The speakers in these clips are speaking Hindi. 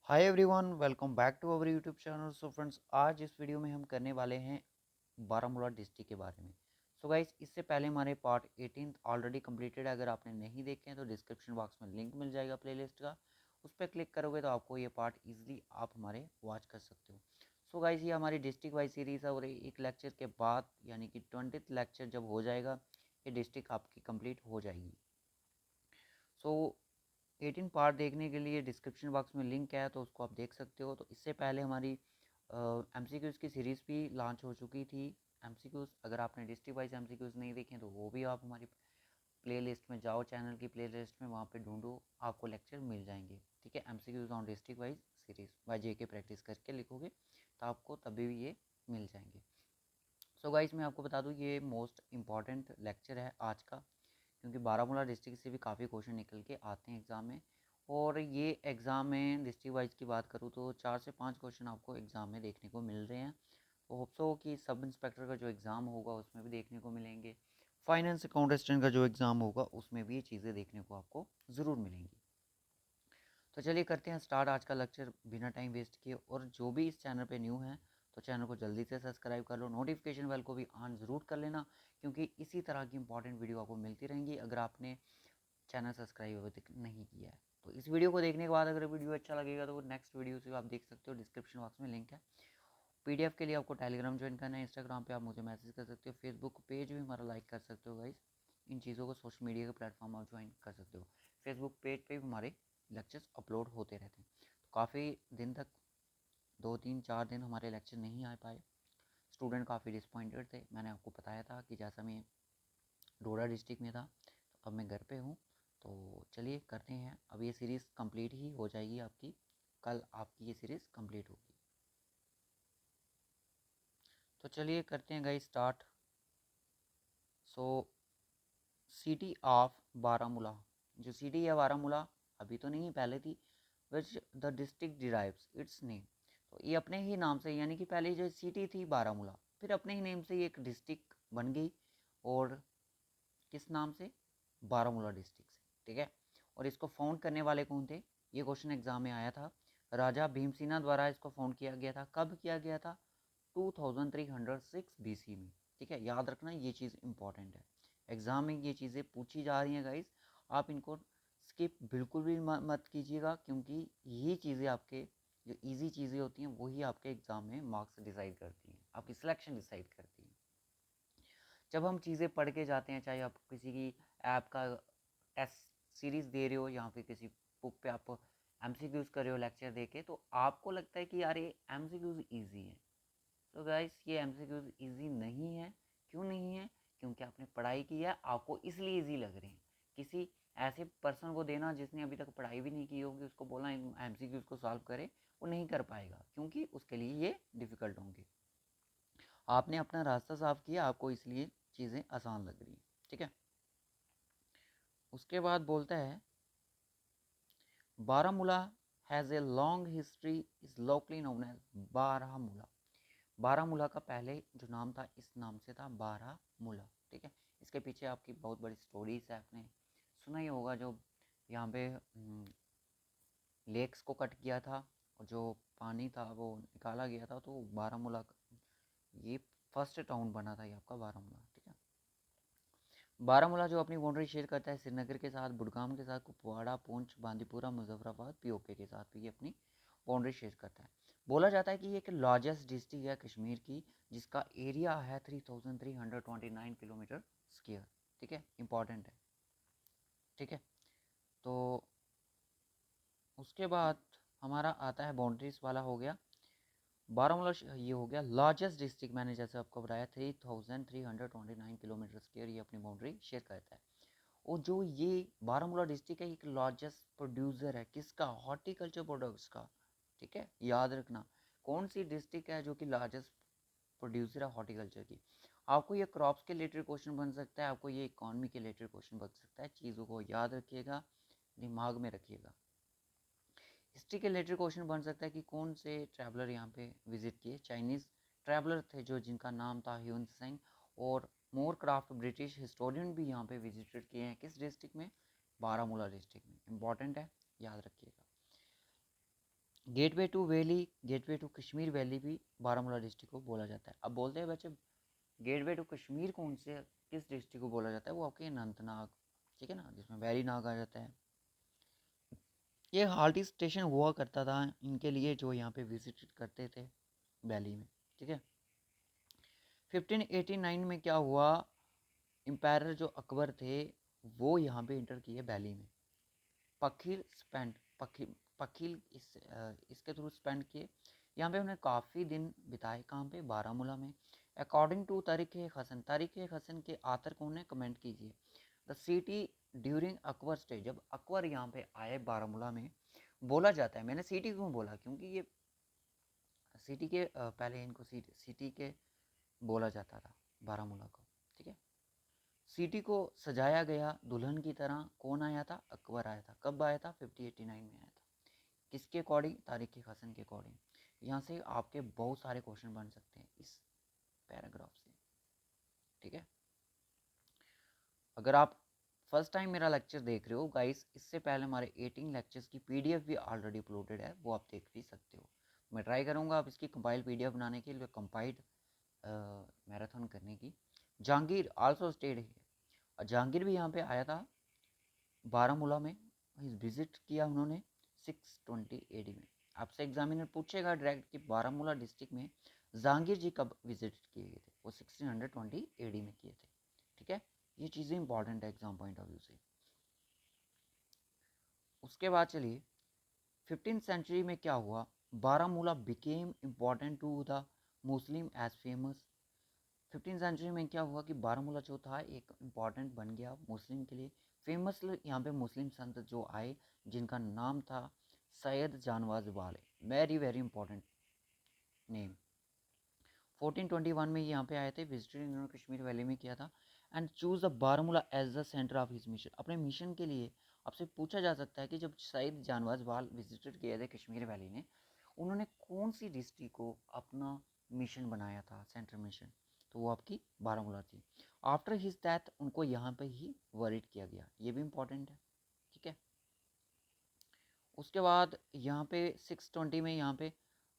Hi everyone, welcome back to our YouTube channel. So friends, आज इस वीडियो में हम करने वाले हैं बारामूला डिस्ट्रिक्ट के बारे में। सो गाइस, इससे पहले हमारे पार्ट 18 ऑलरेडी कंप्लीटेड है। अगर आपने नहीं देखे हैं तो डिस्क्रिप्शन बॉक्स में लिंक मिल जाएगा प्लेलिस्ट का, उस पर क्लिक करोगे तो आपको ये पार्ट इजीली आप हमारे वॉच कर सकते हो। सो गाइस, ये हमारी डिस्ट्रिक्ट वाइज सीरीज़ है और एक लेक्चर के बाद यानी कि 20th लेक्चर जब हो जाएगा ये डिस्ट्रिक्ट आपकी कंप्लीट हो जाएगी। सो 18 पार्ट देखने के लिए डिस्क्रिप्शन बॉक्स में लिंक है तो उसको आप देख सकते हो। तो इससे पहले हमारी एमसीक्यूज़ की सीरीज़ भी लॉन्च हो चुकी थी। एमसीक्यूज़ अगर आपने डिस्ट्रिक्ट वाइज एमसीक्यूज़ नहीं देखे तो वो भी आप हमारी प्लेलिस्ट में जाओ, चैनल की प्लेलिस्ट में वहाँ पे ढूंढो, आपको लेक्चर मिल जाएंगे। ठीक है, MCQs on district wise series by JK practice करके लिखोगे तो आपको तभी भी ये मिल जाएंगे। सो गाइस, मैं आपको बता दूँ ये मोस्ट इम्पॉर्टेंट लेक्चर है आज का, क्योंकि बारामूला डिस्ट्रिक्ट से भी काफ़ी क्वेश्चन निकल के आते हैं एग्ज़ाम में। और ये एग्ज़ाम में डिस्ट्रिक्ट वाइज की बात करूँ तो 4 से 5 क्वेश्चन आपको एग्ज़ाम में देखने को मिल रहे हैं। तो होप सो कि सब इंस्पेक्टर का जो एग्ज़ाम होगा उसमें भी देखने को मिलेंगे, फाइनेंस अकाउंट असिस्टेंट का जो एग्ज़ाम होगा उसमें भी ये चीज़ें देखने को आपको ज़रूर मिलेंगी। तो चलिए करते हैं स्टार्ट आज का लेक्चर बिना टाइम वेस्ट किए। और जो भी इस चैनल पे न्यू है तो चैनल को जल्दी से सब्सक्राइब कर लो, नोटिफिकेशन बेल को भी ऑन ज़रूर कर लेना, क्योंकि इसी तरह की इंपॉर्टेंट वीडियो आपको मिलती रहेंगी अगर आपने चैनल सब्सक्राइब अभी तक नहीं किया है। तो इस वीडियो को देखने के बाद अगर वीडियो अच्छा लगेगा तो नेक्स्ट वीडियो से आप देख सकते हो, डिस्क्रिप्शन बॉक्स में लिंक है। पीडीएफ के लिए आपको टेलीग्राम ज्वाइन करना है, इंस्टाग्राम पे आप मुझे मैसेज कर सकते हो, फेसबुक पेज भी हमारा लाइक कर सकते हो गाइज। इन चीज़ों को सोशल मीडिया के प्लेटफॉर्म आप ज्वाइन कर सकते हो। फेसबुक पेज पे भी हमारे लेक्चर्स अपलोड होते रहते हैं। तो काफ़ी दिन तक 2 3 4 दिन हमारे लेक्चर नहीं आ पाए, स्टूडेंट काफ़ी डिसपॉइंटेड थे। मैंने आपको बताया था कि जैसा मैं डोडा डिस्ट्रिक्ट में था तो अब मैं घर पे हूँ। तो चलिए करते हैं, अब ये सीरीज़ कंप्लीट ही हो जाएगी आपकी, कल आपकी ये सीरीज़ कंप्लीट होगी। तो चलिए करते हैं guys start. So city of Baramulla, जो सिटी है बारामूला अभी तो नहीं पहले थी, which the district derives it's name. तो ये अपने ही नाम से, यानी कि पहले जो सिटी थी बारामूला, फिर अपने ही नेम से ये एक डिस्ट्रिक्ट बन गई। और किस नाम से? बारामूला डिस्ट्रिक्ट से। ठीक है, और इसको फाउंड करने वाले कौन थे? ये क्वेश्चन एग्जाम में आया था। राजा भीमसेना द्वारा इसको फाउंड किया गया था। कब किया गया था? 2306 बीसी में। ठीक है, याद रखना ये चीज़ इंपॉर्टेंट है, एग्जाम में ये चीज़ें पूछी जा रही हैं गाइस। आप इनको स्किप बिल्कुल भी मत कीजिएगा, क्योंकि यही चीज़ें आपके जो इजी चीज़ें होती हैं वही आपके एग्जाम में मार्क्स डिसाइड करती हैं, आपकी सिलेक्शन डिसाइड करती हैं। जब हम चीज़ें पढ़ के जाते हैं, चाहे आप किसी की ऐप का टेस्ट सीरीज़ दे रहे हो या फिर किसी बुक पे आप एमसीक्यूज़ कर रहे हो लेक्चर दे के, तो आपको लगता है कि यार ये एमसीक्यूज़ ईजी है। तो गाइस, ये एमसीक्यूज़ ईजी नहीं है। क्यों नहीं है? क्योंकि आपने पढ़ाई की है, आपको इसलिए ईजी लग रहे हैं। किसी ऐसे पर्सन को देना जिसने अभी तक पढ़ाई भी नहीं की होगी, उसको बोलना एमसीक्यूज़ को सॉल्व करे, वो नहीं कर पाएगा, क्योंकि उसके लिए ये डिफ़िकल्ट होंगे। आपने अपना रास्ता साफ किया, आपको इसलिए चीज़ें आसान लग रही हैं। ठीक है, उसके बाद बोलता है Baramulla has a long history, is locally known as Baramulla. Baramulla का पहले जो नाम था इस नाम से था बारामूला। ठीक है, इसके पीछे आपकी बहुत बड़ी स्टोरीज है, आपने सुना ही होगा। जो यहाँ पे लेक्स को कट किया था और जो पानी था वो निकाला गया था, तो बारामूला ये फर्स्ट टाउन बना था ये आपका बारामूला। ठीक है, बारामूला जो अपनी बाउंड्री शेयर करता है श्रीनगर के साथ, बुडगाम के साथ, कुपवाड़ा, पूंछ, बांदीपुरा, मुजफ्फराबाद, पीओके के साथ भी ये अपनी बाउंड्री शेयर करता है। बोला जाता है कि ये एक लार्जेस्ट डिस्ट्रिक्ट है कश्मीर की, जिसका एरिया है 3329 किलोमीटर स्क्वायर। ठीक है, इंपॉर्टेंट है। ठीक है, तो उसके बाद हमारा आता है बाउंड्रीज वाला हो गया बारामूला। ये हो गया लार्जेस्ट डिस्ट्रिक्ट, मैंने जैसे आपको बताया 3329 किलोमीटर स्क्वायर ये अपनी बाउंड्री शेयर करता है। और जो ये बारामूला डिस्ट्रिक्ट है एक लार्जेस्ट प्रोड्यूसर है किसका? हॉर्टिकल्चर प्रोडक्ट्स का। ठीक है, याद रखना कौन सी डिस्ट्रिक्ट है जो कि लार्जेस्ट प्रोड्यूसर है हॉर्टिकल्चर की। आपको ये क्रॉप्स के रिलेटेड क्वेश्चन बन सकता है, आपको ये इकोनॉमी के रिलेटेड क्वेश्चन बन सकता है। चीज़ों को याद रखिएगा, दिमाग में रखिएगा। हिस्ट्री के रिलेटेड क्वेश्चन बन सकता है कि कौन से ट्रैवलर यहाँ पे विजिट किए। चाइनीज़ ट्रैवलर थे जो जिनका नाम था ह्यून सेंग, और मोर क्राफ्ट ब्रिटिश हिस्टोरियन भी यहाँ पे विजिटेड किए हैं। किस डिस्ट्रिक्ट में? बारामूला डिस्ट्रिक्ट में। इंपॉर्टेंट है, याद रखिएगा। Gateway to valley, gateway to Kashmir valley भी बारामूला डिस्ट्रिक्ट को बोला जाता है। अब बोलते हैं बच्चे गेटवे टू कश्मीर कौन से किस डिस्ट्रिक्ट को बोला जाता है, वो आपके अनंतनाग, ठीक है ना, जिसमें वैली नाग आ जाता है। ये हाल्टी स्टेशन हुआ करता था इनके लिए जो यहाँ पे विजिट करते थे वैली में, ठीक है। 1589 में क्या हुआ, एम्पायर जो अकबर थे वो यहाँ पे इंटर किए वैली में। पखील स्पेंड पखील पखील इसके थ्रू स्पेंड किए यहाँ पे। उन्हें काफ़ी दिन बिताए कहाँ पे, बारामूला में। अकॉर्डिंग टू तारिक हसन के आथर कौन है, कमेंट कीजिए। The city during Akbar stay, जब अकबर यहाँ पे आए बारामूला में, बोला जाता है, मैंने सिटी क्यों बोला, क्योंकि ये सिटी के पहले इनको सिटी के बोला जाता था बारामूला को, ठीक है। सिटी को सजाया गया दुल्हन की तरह, कौन आया था, अकबर आया था। कब आया था, 1589 में आया था। किसके अकॉर्डिंग, तारिक हसन के अकॉर्डिंग। यहाँ से आपके बहुत सारे क्वेश्चन बन सकते हैं इस पैराग्राफ से, ठीक है। अगर आप फर्स्ट टाइम मेरा लेक्चर देख रहे हो गाइस, इससे पहले हमारे 18 लेक्चर्स की पीडीएफ भी ऑलरेडी अपलोडेड है, वो आप देख भी सकते हो। मैं ट्राई करूँगा आप इसकी कंपाइल पीडीएफ बनाने के लिए, कंपाइल्ड मैराथन करने की। जहांगीर आल्सो स्टेड है, जहांगीर भी यहाँ पे आया था बारामूला में, विजिट किया उन्होंने 620 एडी में। आपसे एग्जामिनर पूछेगा डायरेक्ट कि बारामूला डिस्ट्रिक्ट में जहांगीर जी कब विजिट किए गए थे, वो 1620 एडी में किए थे, ठीक है। ये चीज़ें इंपॉर्टेंट है एग्जाम पॉइंट ऑफ व्यू से। उसके बाद चलिए 15th सेंचुरी में क्या हुआ, Baramulla became important to the Muslim as famous. 15th century में क्या हुआ कि बारामूला जो था एक इम्पॉर्टेंट बन गया मुस्लिम के लिए। फेमस यहाँ पे मुस्लिम संत जो आए जिनका नाम था सैयद जानवाज वाले, वेरी वेरी इंपॉर्टेंट नेम। 1421 में यहाँ पे आए थे, विजिट इन्होंने कश्मीर वैली में किया था। And choose the Baramulla as the centre of his mission, अपने मिशन के लिए। आपसे पूछा जा सकता है कि जब सैयद जानवाज वाल विजिट किए थे कश्मीर वैली ने, उन्होंने कौन सी डिस्ट्रिक्ट को अपना मिशन बनाया था, सेंटर मिशन, तो वो आपकी बारामूला थी। आफ्टर हिज डेथ उनको यहाँ पे ही वरिड किया गया, ये भी इम्पोर्टेंट है, ठीक है। उसके बाद यहाँ पे 620 में यहाँ पे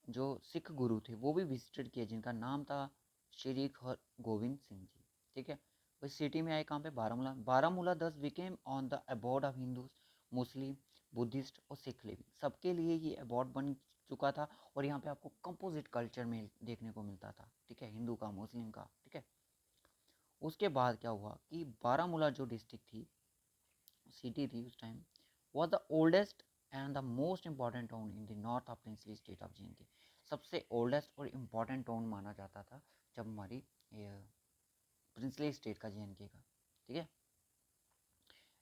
जो सिख गुरु थे वो भी विजिटेड किए, जिनका नाम था श्री हर गोविंद सिंह जी, ठीक है। उस सिटी में आए कहाँ पे, Baramulla. Baramulla this became on the abode of Hindus, Muslim, Buddhist और सिख लिविंग, सबके लिए ये अबोर्ड बन चुका था। और यहाँ पे आपको कंपोजिट कल्चर में देखने को मिलता था, ठीक है, हिंदू का, मुस्लिम का, ठीक है। उसके बाद क्या हुआ कि बारामूला जो डिस्ट्रिक्ट थी, सिटी थी उस time, was the oldest and the most important town in the north of princely state of JNK। सबसे ओल्डेस्ट और इम्पॉर्टेंट टाउन माना जाता था जब हमारी प्रिंसली स्टेट का, JNK का, ठीक है।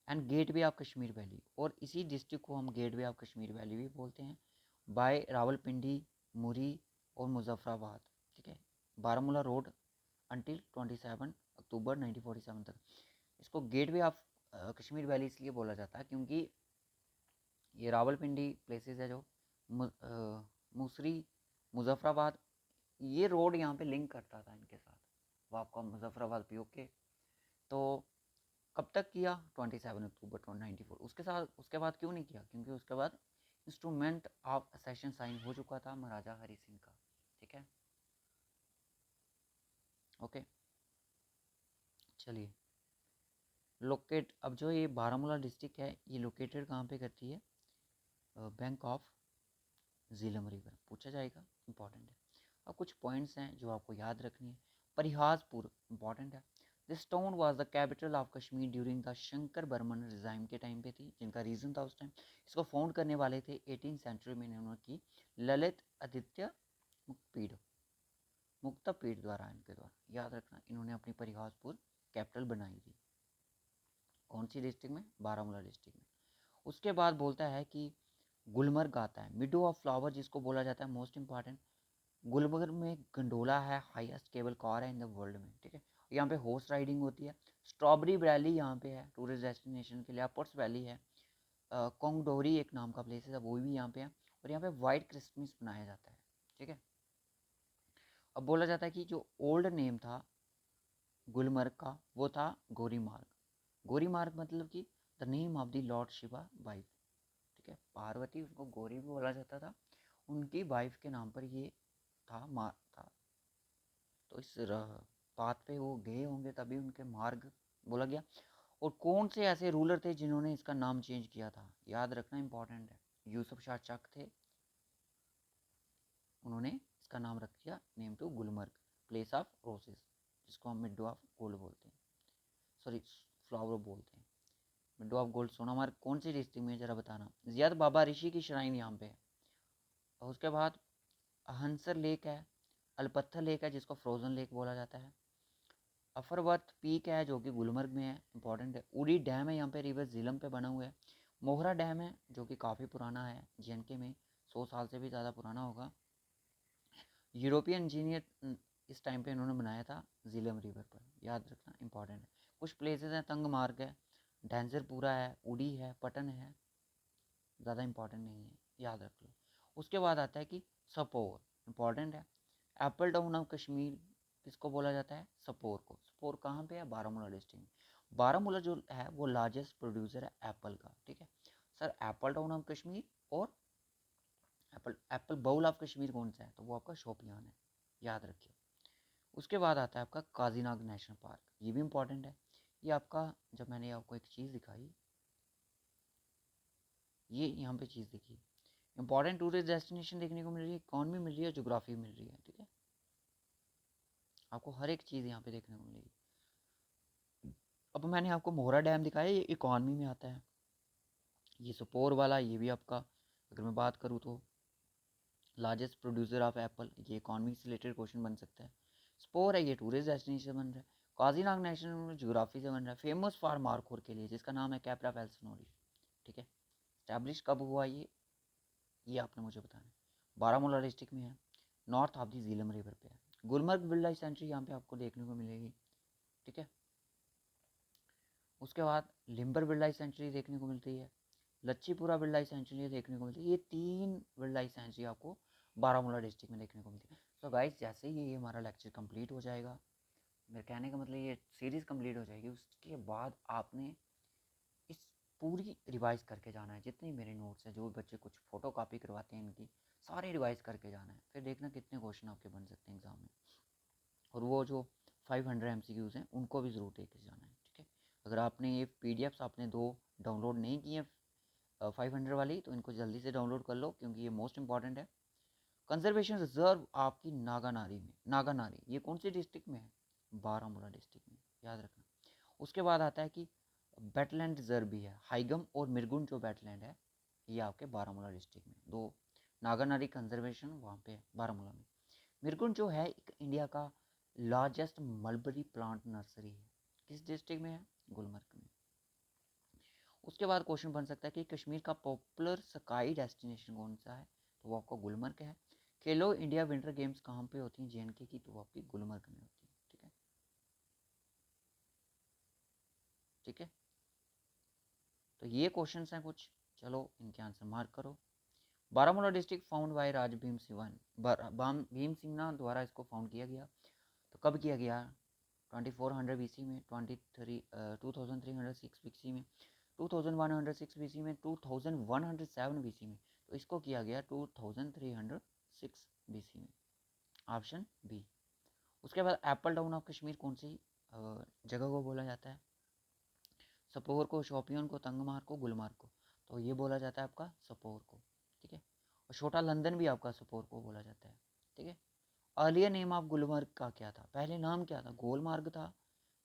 And gateway of Kashmir valley, और इसी डिस्ट्रिक्ट को हम गेटवे ऑफ कश्मीर वैली भी बोलते हैं, बाय रावलपिंडी, मुरी और मुजफ्फराबाद, ठीक है। बारामूला रोड अंटिल 27 अक्टूबर 1947 तक। इसको गेटवे ऑफ कश्मीर वैली इसलिए बोला जाता है क्योंकि ये रावलपिंडी प्लेसेस है जो मुसरी, मुजफ्फराबाद, ये रोड यहाँ पे लिंक करता था इनके साथ, वो आपका मुजफ्फराबाद POK। तो कब तक किया, 27 अक्टूबर 1994। उसके बाद क्यों नहीं किया, क्योंकि उसके बाद इंस्ट्रूमेंट ऑफ असेशन साइन हो चुका था महाराजा हरि सिंह का, ठीक है। ओके, चलिए लोकेट, अब जो ये बारामूला डिस्ट्रिक्ट है ये लोकेटेड कहाँ पे करती है, बैंक ऑफ झीलम रिवर, पूछा जाएगा, इंपॉर्टेंट है। अब कुछ पॉइंट्स हैं जो आपको याद रखनी है। परिहासपुर इंपॉर्टेंट है। This town was the capital of Kashmir during the Shankar Varman regime के टाइम पे थी, जिनका रीजन था उस टाइम। इसको फाउंड करने वाले थे 18th सेंचुरी में इन्होंने की ललित आदित्य मुक्तपीड़, मुक्तापीड़ द्वारा, इनके द्वारा, याद रखना, इन्होंने अपनी परिहासपुर कैपिटल बनाई थी। कौन सी डिस्ट्रिक्ट में, बारामूला डिस्ट्रिक्ट में। उसके बाद बोलता है कि गुलमर्ग आता है, मिडो ऑफ फ्लावर जिसको बोला जाता है, मोस्ट इंपॉर्टेंट। गुलमर्ग में गंडोला है, हाईएस्ट केबल कार है इन द वर्ल्ड में, ठीक है। यहाँ पे हॉर्स राइडिंग होती है। स्ट्रॉबेरी वैली यहाँ पे है टूरिस्ट डेस्टिनेशन के लिए। अपर्स वैली है, कोंगडोरी एक नाम का प्लेस है, वो भी यहाँ पे है। और यहाँ पे वाइट क्रिसमस मनाया जाता है, ठीक है। अब बोला जाता है कि जो ओल्ड नेम था गुलमर्ग का वो था गोरीमार्ग। गोरीमार्ग मतलब कि the name of the Lord Shiva wife, ठीक है, पार्वती, उनको गौरी भी बोला जाता था। उनकी वाइफ के नाम पर ये था। तो इस पाथ पे वो गए होंगे तभी उनके मार्ग बोला गया। और कौन से ऐसे रूलर थे जिन्होंने इसका नाम चेंज किया था, याद रखना इंपॉर्टेंट है। यूसुफ शाह चक थे, उन्होंने इसका नाम रख दिया name to Gulmarg, place of roses, जिसको हम मिडो ऑफ गोल्ड बोलते हैं, सॉरी फ्लावर बोलते हैं। मिडो ऑफ गोल्ड सोनामार्ग कौन सी डिस्ट्रिक्ट में, जरा बताना। जियाद बाबा ऋषि की श्राइन यहाँ पे है। और उसके बाद हंसर लेक है, अलपत्थर लेक है जिसको फ्रोजन लेक बोला जाता है, अफरवर्थ पीक है जो कि गुलमर्ग में है, इंपॉर्टेंट है। उड़ी डैम है यहाँ पे, रिवर झीलम पे बना हुआ है। मोहरा डैम है जो कि काफ़ी पुराना है, जेएनके में 100 साल से भी ज़्यादा पुराना होगा। यूरोपियन इंजीनियर इस टाइम पे इन्होंने बनाया था झीलम रिवर पर, याद रखना इंपॉर्टेंट है। कुछ प्लेसेस हैं, तंग मार्ग है, डेंजरपुरा है, उड़ी है, पटन है, ज़्यादा इंपॉर्टेंट नहीं है, याद रख लो। उसके बाद आता है कि सपोर, इंपॉर्टेंट है। एप्पल टाउन ऑफ कश्मीर किसको बोला जाता है, सपोर को। सपोर कहाँ पे है, बारामूला डिस्ट्रिक्ट में। बारामूला जो है वो लार्जेस्ट प्रोड्यूसर है एप्पल का, ठीक है sir. Apple town of Kashmir और एप्पल बाउल ऑफ कश्मीर कौन सा है, तो वो आपका शोपियान है, याद रखिए। उसके बाद आता है आपका काजीनाग नेशनल पार्क, ये भी इंपॉर्टेंट है। ये आपका, जब मैंने आपको एक चीज़ दिखाई, ये यहाँ पे चीज़ देखिए, इंपॉर्टेंट टूरिस्ट डेस्टिनेशन देखने को मिल रही है, इकॉनमी मिल रही है, ज्योग्राफी मिल रही है, ठीक है। आपको हर एक चीज़ यहाँ पे देखने को मिलेगी। अब मैंने आपको मोहरा डैम दिखाया, ये इकॉनमी में आता है। ये सुपोर वाला, ये भी आपका, अगर मैं बात करूँ तो लार्जेस्ट प्रोड्यूसर ऑफ एप्पल, ये इकॉनमी से रिलेटेड क्वेश्चन बन सकता है। स्पोर है, ये टूरिस्ट डेस्टिनेशन बन रहा है। काजीनाग नेशनल ज्योग्राफी से बन रहा है, फेमस फॉर मार्कोर के लिए, जिसका नाम है कैप्रा फेल्सनोरी, ठीक है। स्टैब्लिश कब हुआ ये आपने मुझे बताना है। बारामूला डिस्ट्रिक्ट में है, north of the Jhelum river पे है। गुलमर्ग वाइल्ड लाइफ सेंचुरी यहाँ पे आपको देखने को मिलेगी, ठीक है। उसके बाद लिम्बर वाइल्ड लाइफ सेंचुरी देखने को मिलती है, लच्छीपुरा वाइल्ड लाइफ सेंचुरी देखने को मिलती है। ये 3 वाइल्ड लाइफ सेंचुरी आपको बारामूला डिस्ट्रिक्ट में देखने को मिलती है। सो गाइस, जैसे ही ये हमारा लेक्चर कंप्लीट हो जाएगा, मेरे कहने का मतलब ये सीरीज़ कंप्लीट हो जाएगी, उसके बाद आपने इस पूरी रिवाइज करके जाना है। जितने मेरे नोट्स हैं, जो बच्चे कुछ फ़ोटो कॉपी करवाते हैं इनकी, सारे रिवाइज करके जाना है। फिर देखना कितने क्वेश्चन आपके बन सकते हैं एग्ज़ाम में। और वो जो 500 MCQs हैं उनको भी ज़रूर देख के जाना है, ठीक है। अगर आपने ये PDFs आपने 2 डाउनलोड नहीं किए 500 वाली, तो इनको जल्दी से डाउनलोड कर लो, क्योंकि ये मोस्ट इंपॉर्टेंट है। कंजर्वेशन रिजर्व आपकी नागानारी में, नागानारी ये कौन सी डिस्ट्रिक्ट में है, बारामूला डिस्ट्रिक्ट में, याद रखना। उसके बाद आता है कि बेटलैंड रिजर्व भी है, हाइगम और मिरगुन जो बेटलैंड है, ये आपके बारामूला डिस्ट्रिक्ट में। दो नागानारी कंजर्वेशन वहाँ पे बारामूला में। मिरगुन जो है एक इंडिया का लार्जेस्ट मलबरी प्लांट नर्सरी है, किस डिस्ट्रिक्ट में है, गुलमर्ग में। उसके बाद क्वेश्चन बन सकता है कि कश्मीर का पॉपुलर स्काई डेस्टिनेशन कौन सा है, तो वो आपका गुलमर्ग है। खेलो इंडिया विंटर गेम्स कहाँ पे होती हैं, JNK की, तो वो आपकी गुलमर्ग में होती है, ठीक है, ठीक है। तो ये क्वेश्चंस हैं कुछ, चलो इनके आंसर मार्क करो। बारामूला डिस्ट्रिक्ट फाउंड बाय राज भीम सिवन, भीम सिंह ना द्वारा इसको फाउंड किया गया। तो कब किया गया, 2400 BC में, 2306 BC में, 2106 BC में, 2107 BC में। तो इसको किया गया 2306 BC में, ऑप्शन बी। उसके बाद एप्पल टाउन ऑफ कश्मीर कौन सी जगह को बोला जाता है, सपोर को, शोपियन को, तंगमार को, गुलमार्ग को, तो ये बोला जाता है आपका सपोर को, ठीक है। और छोटा लंदन भी आपका सपोर को बोला जाता है, ठीक है। अर्लियर नेम ऑफ गुलमर्ग का क्या था, पहले नाम क्या था, गोलमार्ग था,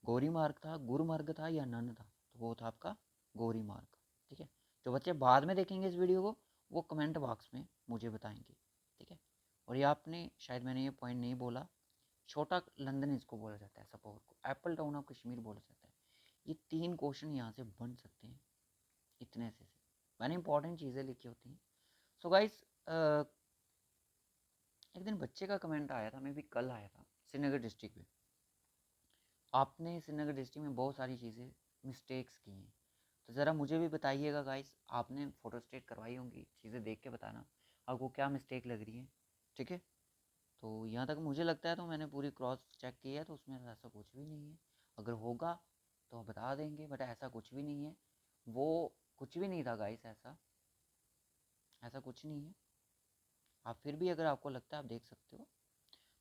गौरी मार्ग था, गुरुमार्ग था, या नन था, तो वो था आपका गौरी मार्ग, ठीक है। जो बच्चे बाद में देखेंगे इस वीडियो को, वो कमेंट बॉक्स में मुझे बताएंगे, ठीक है। और ये आपने शायद, मैंने ये पॉइंट नहीं बोला, छोटा लंदन इसको बोला जाता है, सपोर को। एप्पल टाउन ऑफ कश्मीर बोला जाता है। ये 3 क्वेश्चन यहाँ से बन सकते हैं, इतने से मैंने इंपॉर्टेंट चीज़ें लिखी होती हैं। सो गाइस, एक दिन बच्चे का कमेंट आया था, मैं भी कल आया था, श्रीनगर डिस्ट्रिक्ट में। आपने श्रीनगर डिस्ट्रिक्ट में बहुत सारी चीज़ें मिस्टेक्स की हैं, तो ज़रा मुझे भी बताइएगा गाइस, आपने फ़ोटो स्टेट करवाई होंगी, चीज़ें देख के बताना आपको क्या मिस्टेक लग रही है, ठीक है। तो यहाँ तक मुझे लगता है, तो मैंने पूरी क्रॉस चेक की है, तो उसमें ऐसा कुछ भी नहीं है। अगर होगा तो बता देंगे, बट ऐसा कुछ भी नहीं है, वो कुछ भी नहीं था गाइस, ऐसा ऐसा कुछ नहीं है। आप फिर भी अगर आपको लगता है आप देख सकते हो।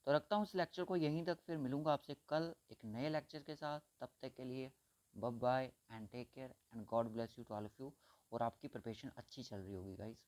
तो रखता हूँ इस लेक्चर को यहीं तक, फिर मिलूंगा आपसे कल एक नए लेक्चर के साथ। तब तक के लिए bye bye and take care and God bless you to all of you. और आपकी प्रिपरेशन अच्छी चल रही होगी गाइस।